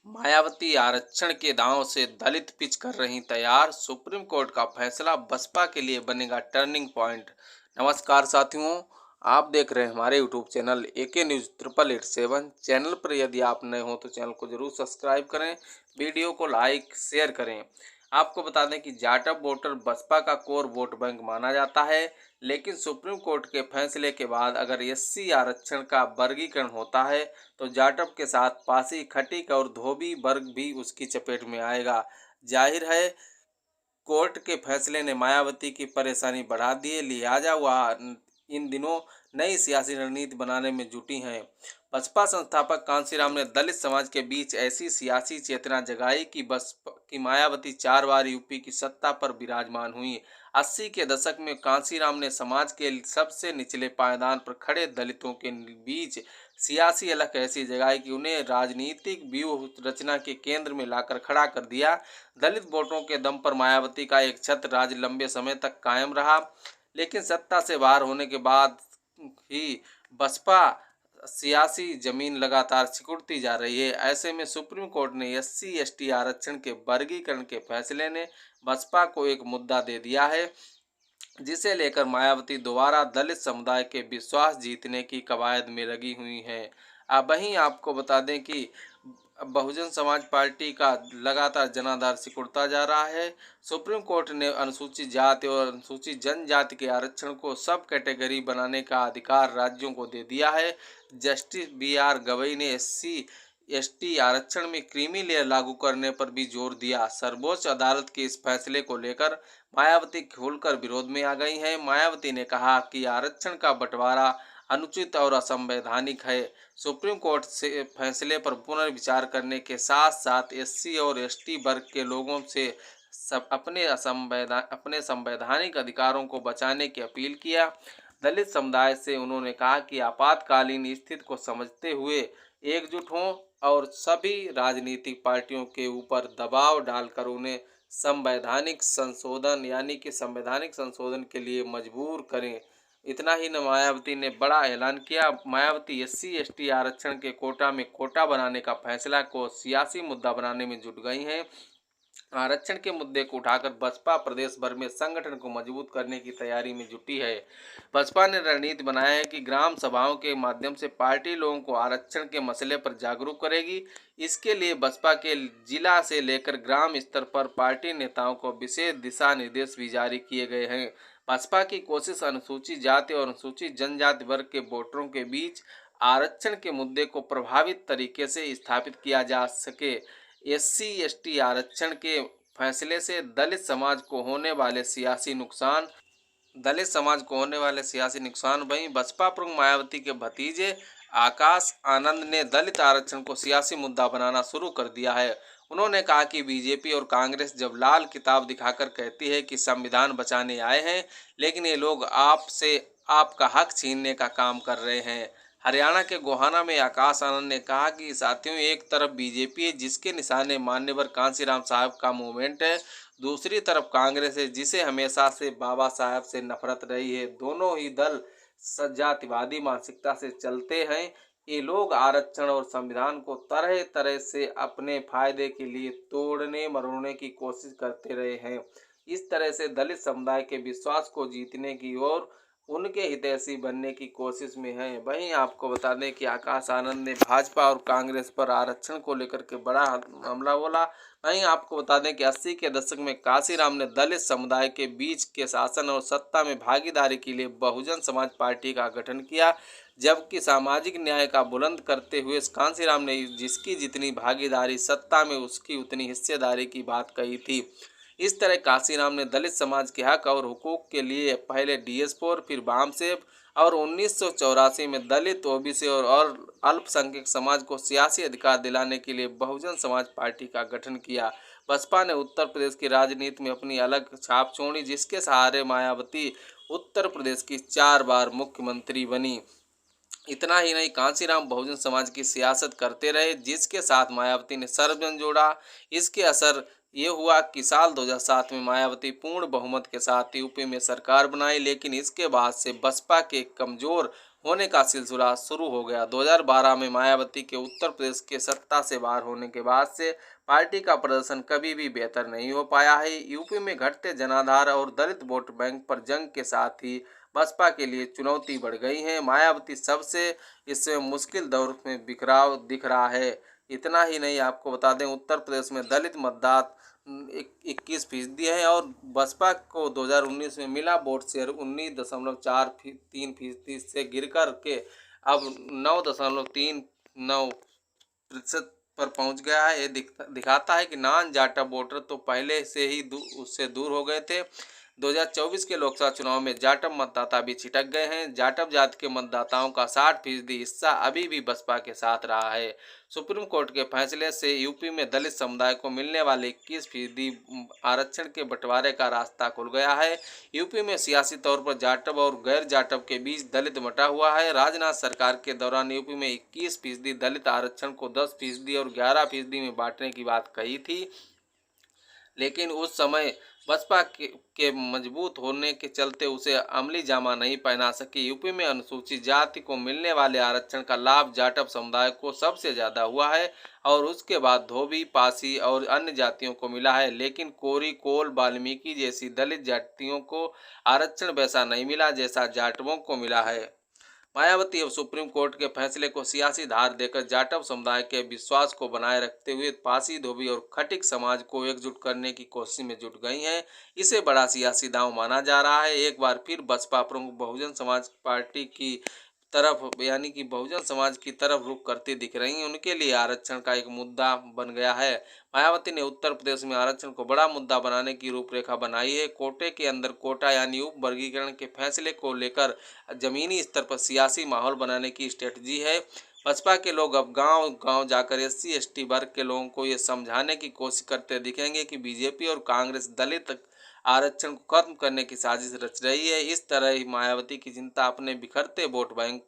मायावती आरक्षण के दांव से दलित पिच कर रही तैयार, सुप्रीम कोर्ट का फैसला बसपा के लिए बनेगा टर्निंग पॉइंट। नमस्कार साथियों, आप देख रहे हैं हमारे YouTube channel AK news 8887। Channel पर यदि आप नए हो तो चैनल को जरूर सब्सक्राइब करें, वीडियो को लाइक शेयर करें। आपको बता दें कि जाटव वोटर बसपा का कोर वोट बैंक माना जाता है, लेकिन सुप्रीम कोर्ट के फैसले के बाद अगर एससी आरक्षण का वर्गीकरण होता है तो जाटव के साथ पासी, खटीक और धोबी वर्ग भी उसकी चपेट में आएगा। जाहिर है, कोर्ट के फैसले ने मायावती की परेशानी बढ़ा दी है, लिहाजा वह इन दिनों नई सियासी रणनीति बनाने में जुटी हैं। बसपा संस्थापक कांशीराम ने दलित समाज के बीच ऐसी सियासी चेतना जगाई कि बसपा की मायावती 4 बार यूपी की सत्ता पर विराजमान हुई। 80 के दशक में कांशीराम ने समाज के सबसे निचले पायदान पर खड़े दलितों के बीच सियासी अलख ऐसी जगाई कि उन्हें राजनीतिक व्यूह रचना के केंद्र में लाकर खड़ा कर दिया। दलित वोटों के दम पर मायावती का एक छत्र राज लंबे समय तक कायम रहा, लेकिन सत्ता से बाहर होने के बाद ही बसपा सियासी जमीन लगातार सिकुड़ती जा रही है। ऐसे में सुप्रीम कोर्ट ने एससी एसटी आरक्षण के वर्गीकरण के फैसले ने बसपा को एक मुद्दा दे दिया है, जिसे लेकर मायावती दोबारा दलित समुदाय के विश्वास जीतने की कवायद में लगी हुई हैं। अब वहीं आपको बता दें कि बहुजन समाज पार्टी का लगातार जनाधार सिकुड़ता जा रहा है। सुप्रीम कोर्ट ने अनुसूचित जाति और अनुसूचित जनजाति के आरक्षण को सब कैटेगरी बनाने का अधिकार राज्यों को दे दिया है। जस्टिस BR गवई ने एससी एसटी आरक्षण में क्रीमी लेयर लागू करने पर भी जोर दिया। सर्वोच्च अदालत के इस फैसले को लेकर मायावती खुलकर विरोध में आ गई हैं। मायावती ने कहा कि आरक्षण का बंटवारा अनुचित और असंवैधानिक है। सुप्रीम कोर्ट से फैसले पर पुनर्विचार करने के साथ साथ एससी और एसटी वर्ग के लोगों से अपने संवैधानिक अधिकारों को बचाने की अपील किया। दलित समुदाय से उन्होंने कहा कि आपातकालीन स्थिति को समझते हुए एकजुट हों और सभी राजनीतिक पार्टियों के ऊपर दबाव डालकर उन्हें संवैधानिक संशोधन के लिए मजबूर करें। इतना ही न, मायावती ने बड़ा ऐलान किया। मायावती एससी एसटी आरक्षण के कोटा में कोटा बनाने का फैसला को सियासी मुद्दा बनाने में जुट गई हैं। आरक्षण के मुद्दे को उठाकर बसपा प्रदेश भर में संगठन को मजबूत करने की तैयारी में जुटी है। बसपा ने रणनीति बनाया है कि ग्राम सभाओं के माध्यम से पार्टी लोगों को आरक्षण के मसले पर जागरूक करेगी। इसके लिए बसपा के जिला से लेकर ग्राम स्तर पर पार्टी नेताओं को विशेष दिशा निर्देश भी जारी किए गए हैं। बसपा की कोशिश अनुसूचित जाति और अनुसूचित जनजाति वर्ग के वोटरों के बीच आरक्षण के मुद्दे को प्रभावित तरीके से स्थापित किया जा सके। एससी एसटी आरक्षण के फैसले से दलित समाज को होने वाले सियासी नुकसान वहीं बसपा प्रमुख मायावती के भतीजे आकाश आनंद ने दलित आरक्षण को सियासी मुद्दा बनाना शुरू कर दिया है। उन्होंने कहा कि बीजेपी और कांग्रेस जब लाल किताब दिखाकर कहती है कि संविधान बचाने आए हैं, लेकिन ये लोग आपसे आपका हक छीनने का काम कर रहे हैं। हरियाणा के गोहाना में आकाश आनंद ने कहा कि साथियों, एक तरफ बीजेपी है जिसके निशाने मान्यवर कांशीराम साहब का मूवमेंट है, दूसरी तरफ कांग्रेस है जिसे हमेशा से बाबा साहब से नफरत रही है। दोनों ही दल जातिवादी मानसिकता से चलते हैं। ये लोग आरक्षण और संविधान को तरह तरह से अपने फायदे के लिए तोड़ने मरोड़ने की कोशिश करते रहे हैं। इस तरह से दलित समुदाय के विश्वास को जीतने की ओर उनके हितैषी बनने की कोशिश में हैं। वहीं आपको बता दें कि आकाश आनंद ने भाजपा और कांग्रेस पर आरक्षण को लेकर के बड़ा हमला बोला। वहीं आपको बता दें कि 80 के दशक में कांशीराम ने दलित समुदाय के बीच के शासन और सत्ता में भागीदारी के लिए बहुजन समाज पार्टी का गठन किया, जबकि सामाजिक न्याय का बुलंद करते हुए कांशीराम ने जिसकी जितनी भागीदारी सत्ता में उसकी उतनी हिस्सेदारी की बात कही थी। इस तरह कांशीराम ने दलित समाज के हक और हुकूक के लिए पहले DS4 फिर वामसेप और 1984 में दलित ओबीसी और अल्पसंख्यक समाज को सियासी अधिकार दिलाने के लिए बहुजन समाज पार्टी का गठन किया। बसपा ने उत्तर प्रदेश की राजनीति में अपनी अलग छाप छोड़ी, जिसके सहारे मायावती उत्तर प्रदेश की 4 बार मुख्यमंत्री बनी। इतना ही नहीं, कांशीराम बहुजन समाज की सियासत करते रहे, जिसके साथ मायावती ने सर्वजन जोड़ा। इसके असर ये हुआ कि साल 2007 में मायावती पूर्ण बहुमत के साथ यूपी में सरकार बनाई, लेकिन इसके बाद से बसपा के कमजोर होने का सिलसिला शुरू हो गया। 2012 में मायावती के उत्तर प्रदेश के सत्ता से बाहर होने के बाद से पार्टी का प्रदर्शन कभी भी बेहतर नहीं हो पाया है। यूपी में घटते जनाधार और दलित वोट बैंक पर जंग के साथ ही बसपा के लिए चुनौती बढ़ गई है। मायावती सबसे इस मुश्किल दौर में बिखराव दिख रहा है। इतना ही नहीं, आपको बता दें उत्तर प्रदेश में दलित मतदाता 21% है और बसपा को 2019 में मिला वोट शेयर 19.43% से गिर कर के अब 9.39% पर पहुंच गया है। ये दिखाता है कि नॉन जाटव वोटर तो पहले से ही उससे दूर हो गए थे। 2024 के लोकसभा चुनाव में जाटव मतदाता भी छिटक गए हैं। जाटव जाति के मतदाताओं का 60% हिस्सा अभी भी बसपा के साथ रहा है। सुप्रीम कोर्ट के फैसले से यूपी में दलित समुदाय को मिलने वाले 21% आरक्षण के बंटवारे का रास्ता खुल गया है। यूपी में सियासी तौर पर जाटव और गैर जाटव के बीच दलित बटा हुआ है। राजनाथ सरकार के दौरान यूपी में 21% दलित आरक्षण को 10% और 11% में बांटने की बात कही थी, लेकिन उस समय बसपा के मजबूत होने के चलते उसे अमली जामा नहीं पहना सकी। यूपी में अनुसूचित जाति को मिलने वाले आरक्षण का लाभ जाटव समुदाय को सबसे ज़्यादा हुआ है और उसके बाद धोबी, पासी और अन्य जातियों को मिला है, लेकिन कोरी, कोल, वाल्मीकि जैसी दलित जातियों को आरक्षण वैसा नहीं मिला जैसा जाटवों को मिला है। मायावती अब सुप्रीम कोर्ट के फैसले को सियासी धार देकर जाटव समुदाय के विश्वास को बनाए रखते हुए पासी, धोबी और खटिक समाज को एकजुट करने की कोशिश में जुट गई हैं। इसे बड़ा सियासी दांव माना जा रहा है। एक बार फिर बसपा प्रमुख बहुजन समाज पार्टी की तरफ यानी कि बहुजन समाज की तरफ रुख करती दिख रही हैं। उनके लिए आरक्षण का एक मुद्दा बन गया है। मायावती ने उत्तर प्रदेश में आरक्षण को बड़ा मुद्दा बनाने की रूपरेखा बनाई है। कोटे के अंदर कोटा यानी उप वर्गीकरण के फैसले को लेकर जमीनी स्तर पर सियासी माहौल बनाने की स्ट्रेटजी है। बसपा के लोग अब गांव-गांव जाकर SC/ST वर्ग के लोगों को ये समझाने की कोशिश करते दिखेंगे कि बीजेपी और कांग्रेस दलित आरक्षण को खत्म करने की साजिश रच रही है। इस तरह ही मायावती की चिंता अपने बिखरते वोट बैंक को